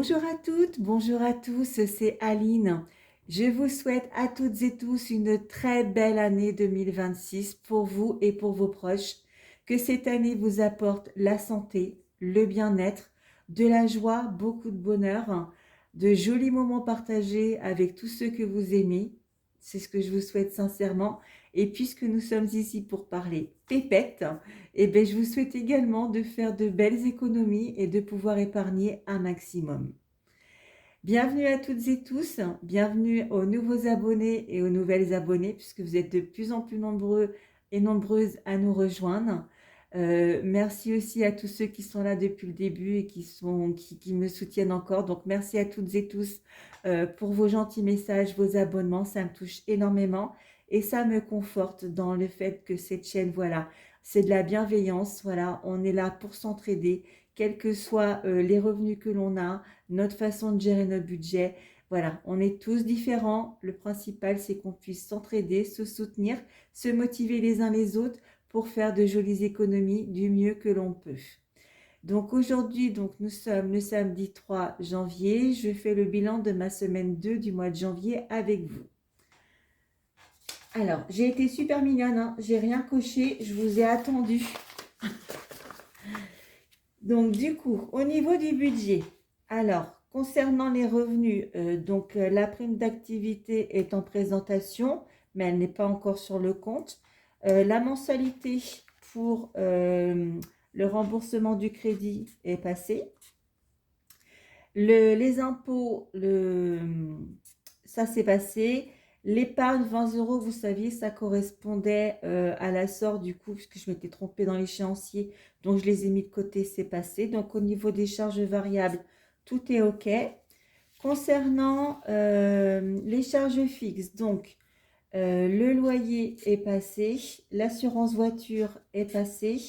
Bonjour à toutes, bonjour à tous, c'est Aline. Je vous souhaite à toutes et tous une très belle année 2026 pour vous et pour vos proches. Que cette année vous apporte la santé, le bien-être, de la joie, beaucoup de bonheur, de jolis moments partagés avec tous ceux que vous aimez. C'est ce que je vous souhaite sincèrement. Et puisque nous sommes ici pour parler pépette, eh bien, je vous souhaite également de faire de belles économies et de pouvoir épargner un maximum. Bienvenue à toutes et tous, bienvenue aux nouveaux abonnés et aux nouvelles abonnées, puisque vous êtes de plus en plus nombreux et nombreuses à nous rejoindre. Merci aussi à tous ceux qui sont là depuis le début et qui me soutiennent encore. Donc merci à toutes et tous pour vos gentils messages, vos abonnements, ça me touche énormément et ça me conforte dans le fait que cette chaîne, voilà, c'est de la bienveillance, voilà, on est là pour s'entraider, quels que soient les revenus que l'on a, notre façon de gérer notre budget. Voilà, on est tous différents. Le principal, c'est qu'on puisse s'entraider, se soutenir, se motiver les uns les autres pour faire de jolies économies du mieux que l'on peut. Donc aujourd'hui, nous sommes le samedi 3 janvier. Je fais le bilan de ma semaine 2 du mois de janvier avec vous. Alors, j'ai été super mignonne, hein. J'ai rien coché, je vous ai attendu. Donc du coup, au niveau du budget, alors concernant les revenus, la prime d'activité est en présentation, mais elle n'est pas encore sur le compte. La mensualité pour le remboursement du crédit est passée. Les impôts, ça s'est passé. L'épargne 20 euros, vous saviez, ça correspondait à la SOR du coup, puisque je m'étais trompée dans l'échéancier, donc je les ai mis de côté, c'est passé. Donc au niveau des charges variables, tout est OK. Concernant les charges fixes, le loyer est passé, l'assurance voiture est passée,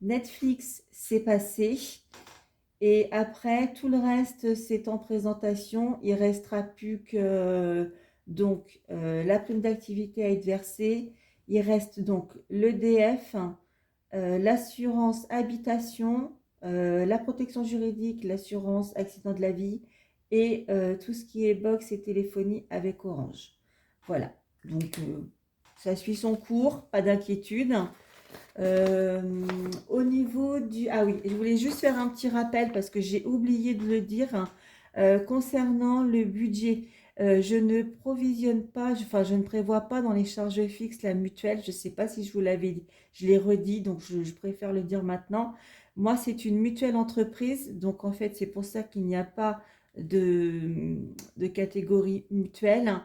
Netflix c'est passé. Et après, tout le reste, c'est en présentation. Il restera plus que la prime d'activité à être versée. Il reste donc l'EDF, l'assurance habitation, la protection juridique, l'assurance accident de la vie et tout ce qui est box et téléphonie avec Orange. Voilà. Ça suit son cours, pas d'inquiétude. Euh, Au niveau du... Ah oui, je voulais juste faire un petit rappel parce que j'ai oublié de le dire, hein. Concernant le budget, je ne provisionne pas, enfin je ne prévois pas dans les charges fixes la mutuelle. Je ne sais pas si je vous l'avais dit, je l'ai redit, donc je préfère le dire maintenant. Moi, c'est une mutuelle entreprise, donc en fait, c'est pour ça qu'il n'y a pas de catégorie mutuelle.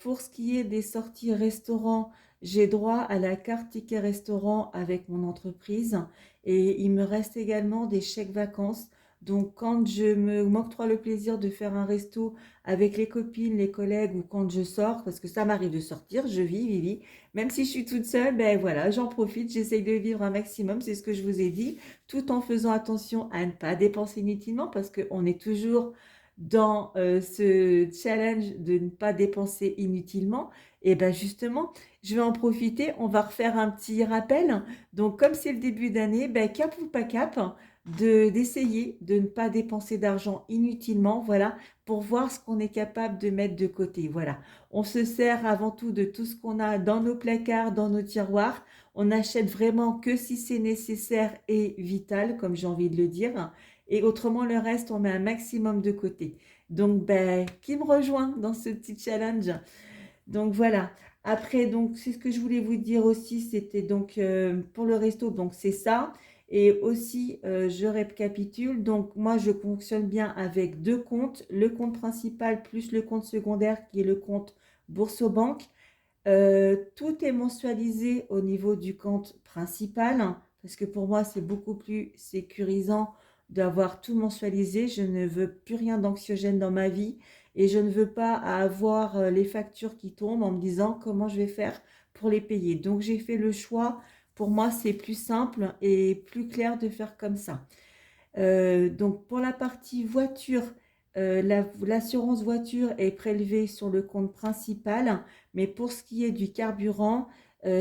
Pour ce qui est des sorties restaurants, j'ai droit à la carte ticket restaurant avec mon entreprise et il me reste également des chèques vacances. Donc quand je m'octroie le plaisir de faire un resto avec les copines, les collègues ou quand je sors, parce que ça m'arrive de sortir, je vis, même si je suis toute seule, ben voilà, j'en profite, j'essaye de vivre un maximum, c'est ce que je vous ai dit, tout en faisant attention à ne pas dépenser inutilement parce qu'on est toujours dans ce challenge de ne pas dépenser inutilement. Et ben justement, je vais en profiter, on va refaire un petit rappel. Donc, comme c'est le début d'année, ben, cap ou pas cap, d'essayer de ne pas dépenser d'argent inutilement, voilà, pour voir ce qu'on est capable de mettre de côté. Voilà, on se sert avant tout de tout ce qu'on a dans nos placards, dans nos tiroirs. On n'achète vraiment que si c'est nécessaire et vital, comme j'ai envie de le dire. Et autrement, le reste, on met un maximum de côté. Donc, ben, qui me rejoint dans ce petit challenge? Donc voilà. Après, donc c'est ce que je voulais vous dire aussi, c'était pour le resto, donc c'est ça. Et aussi, je récapitule. Donc moi, je fonctionne bien avec deux comptes, le compte principal plus le compte secondaire qui est le compte Boursorama. Tout est mensualisé au niveau du compte principal, hein, parce que pour moi, c'est beaucoup plus sécurisant d'avoir tout mensualisé. Je ne veux plus rien d'anxiogène dans ma vie et je ne veux pas avoir les factures qui tombent en me disant comment je vais faire pour les payer. Donc, j'ai fait le choix. Pour moi, c'est plus simple et plus clair de faire comme ça. Donc pour la partie voiture, l'assurance voiture est prélevée sur le compte principal, mais pour ce qui est du carburant,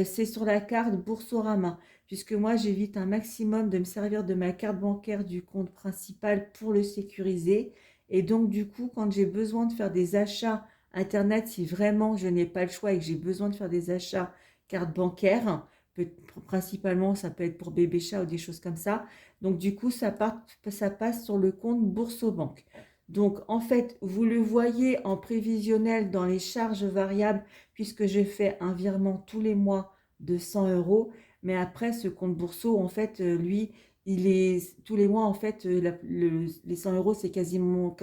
c'est sur la carte Boursorama, puisque moi, j'évite un maximum de me servir de ma carte bancaire du compte principal pour le sécuriser. Et donc, du coup, quand j'ai besoin de faire des achats Internet, si vraiment je n'ai pas le choix et que j'ai besoin de faire des achats carte bancaire, principalement, ça peut être pour bébé chat ou des choses comme ça. Donc, du coup, ça passe sur le compte Boursobank. Donc, en fait, vous le voyez en prévisionnel dans les charges variables, puisque je fais un virement tous les mois de 100 euros. Mais après, ce compte Bourso, en fait, lui, il est tous les mois, en fait, les 100 euros, c'est quasiment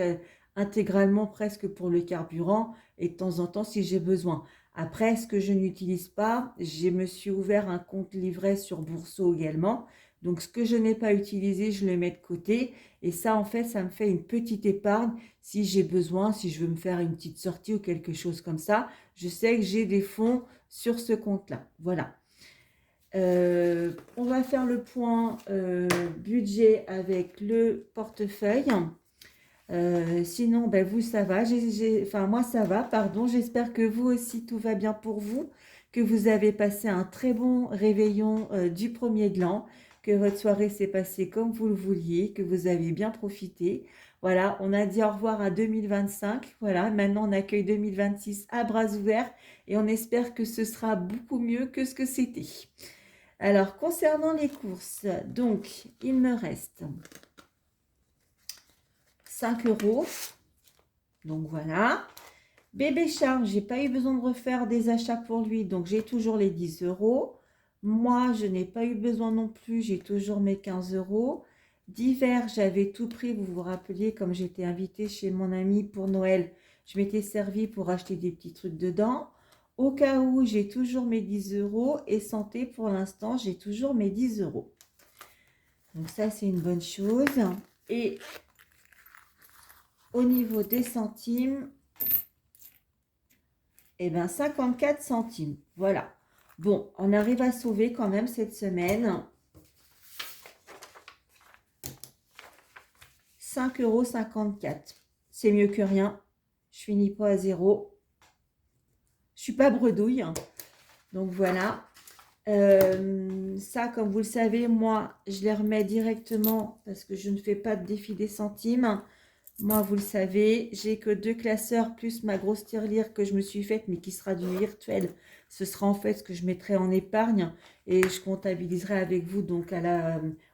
intégralement presque pour le carburant et de temps en temps si j'ai besoin. Après, ce que je n'utilise pas, je me suis ouvert un compte livret sur Bourso également. Donc, ce que je n'ai pas utilisé, je le mets de côté. Et ça, en fait, ça me fait une petite épargne si j'ai besoin, si je veux me faire une petite sortie ou quelque chose comme ça. Je sais que j'ai des fonds sur ce compte-là. Voilà. On va faire le point budget avec le portefeuille. Sinon, ben, vous, ça va. Enfin, moi, ça va, pardon. J'espère que vous aussi, tout va bien pour vous, que vous avez passé un très bon réveillon du 1er de l'an, que votre soirée s'est passée comme vous le vouliez, que vous avez bien profité. Voilà, on a dit au revoir à 2025. Voilà, maintenant, on accueille 2026 à bras ouverts et on espère que ce sera beaucoup mieux que ce que c'était. Alors, concernant les courses, donc, il me reste 5 euros. Donc voilà. Bébé Charles, j'ai pas eu besoin de refaire des achats pour lui, donc j'ai toujours les 10 euros. Moi, je n'ai pas eu besoin non plus, j'ai toujours mes 15 euros. D'hiver, j'avais tout pris, vous vous rappeliez, comme j'étais invitée chez mon ami pour Noël, je m'étais servi pour acheter des petits trucs dedans. Au cas où, j'ai toujours mes 10 euros. Et santé, pour l'instant, j'ai toujours mes 10 euros. Donc ça, c'est une bonne chose. Et au niveau des centimes, eh bien, 54 centimes. Voilà. Bon, on arrive à sauver quand même cette semaine. 5,54 €. C'est mieux que rien. Je finis pas à zéro. Je suis pas bredouille. Donc voilà. Ça, comme vous le savez, moi, je les remets directement parce que je ne fais pas de défi des centimes. Moi, vous le savez, j'ai que 2 classeurs plus ma grosse tirelire que je me suis faite, mais qui sera du virtuel. Ce sera en fait ce que je mettrai en épargne et je comptabiliserai avec vous donc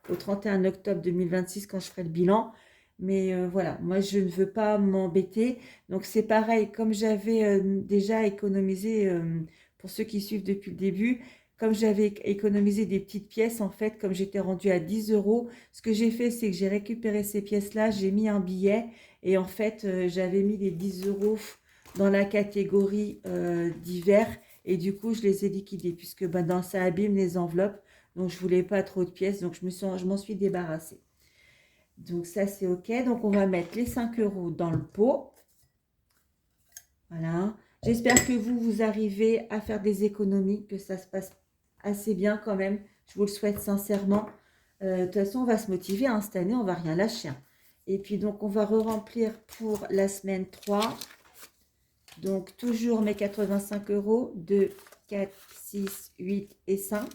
au 31 octobre 2026 quand je ferai le bilan. Mais voilà, moi, je ne veux pas m'embêter. Donc, c'est pareil, comme j'avais déjà économisé, pour ceux qui suivent depuis le début, comme j'avais économisé des petites pièces, en fait, comme j'étais rendue à 10 euros, ce que j'ai fait, c'est que j'ai récupéré ces pièces-là, j'ai mis un billet et en fait, j'avais mis les 10 euros dans la catégorie d'hiver et du coup, je les ai liquidés puisque ben, ça abîme les enveloppes. Donc, je voulais pas trop de pièces, donc je m'en suis débarrassée. Donc, ça, c'est OK. Donc, on va mettre les 5 euros dans le pot. Voilà. J'espère que vous arrivez à faire des économies, que ça se passe assez bien quand même. Je vous le souhaite sincèrement. De toute façon, on va se motiver, hein, cette année, on va rien lâcher. Et puis, donc, on va re-remplir pour la semaine 3. Donc, toujours mes 85 euros, 2, 4, 6, 8 et 5.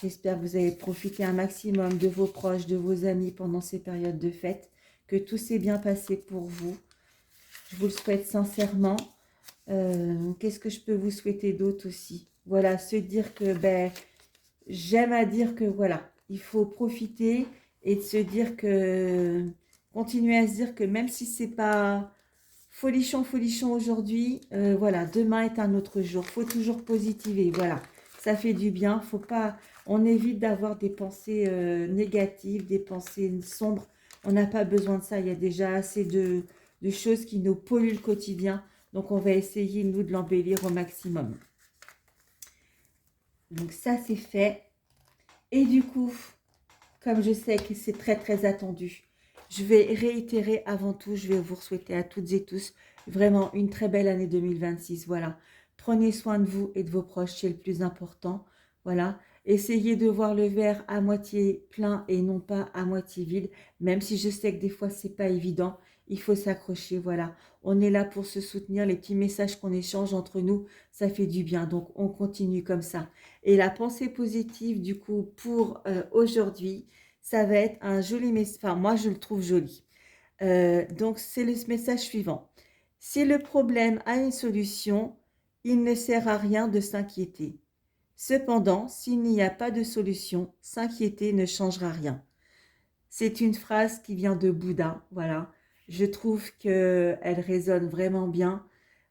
J'espère que vous avez profité un maximum de vos proches, de vos amis pendant ces périodes de fête, que tout s'est bien passé pour vous. Je vous le souhaite sincèrement. Qu'est-ce que je peux vous souhaiter d'autre aussi? Voilà, se dire que, ben, j'aime à dire que, voilà, il faut profiter et de se dire que, continuer à se dire que même si c'est pas folichon aujourd'hui, voilà, demain est un autre jour. Faut toujours positiver, voilà. Ça fait du bien, faut pas, on évite d'avoir des pensées négatives, des pensées sombres. On n'a pas besoin de ça, il y a déjà assez de choses qui nous polluent le quotidien. Donc, on va essayer, nous, de l'embellir au maximum. Donc, ça, c'est fait. Et du coup, comme je sais que c'est très, très attendu, je vais réitérer avant tout, je vais vous souhaiter à toutes et tous vraiment une très belle année 2026. Voilà. Prenez soin de vous et de vos proches, c'est le plus important. Voilà. Essayez de voir le verre à moitié plein et non pas à moitié vide, même si je sais que des fois, c'est pas évident. il faut s'accrocher, voilà. On est là pour se soutenir, les petits messages qu'on échange entre nous, ça fait du bien, donc on continue comme ça. Et la pensée positive, du coup, pour aujourd'hui, ça va être un joli message, enfin moi je le trouve joli. Donc c'est le message suivant. Si le problème a une solution, il ne sert à rien de s'inquiéter. Cependant, s'il n'y a pas de solution, s'inquiéter ne changera rien. C'est une phrase qui vient de Bouddha, voilà. Je trouve qu'elle résonne vraiment bien.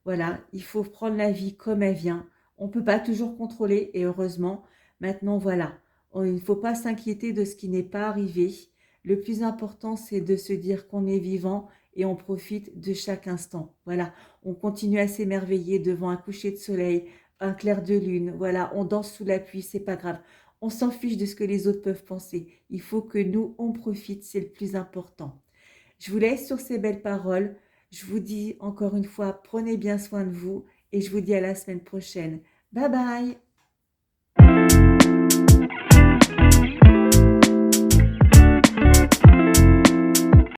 Voilà, il faut prendre la vie comme elle vient. On ne peut pas toujours contrôler et heureusement, maintenant voilà, il ne faut pas s'inquiéter de ce qui n'est pas arrivé. Le plus important, c'est de se dire qu'on est vivant et on profite de chaque instant. Voilà, on continue à s'émerveiller devant un coucher de soleil, un clair de lune. Voilà, on danse sous la pluie, c'est pas grave. On s'en fiche de ce que les autres peuvent penser. Il faut que nous, on profite, c'est le plus important. Je vous laisse sur ces belles paroles. Je vous dis encore une fois, prenez bien soin de vous et je vous dis à la semaine prochaine. Bye bye!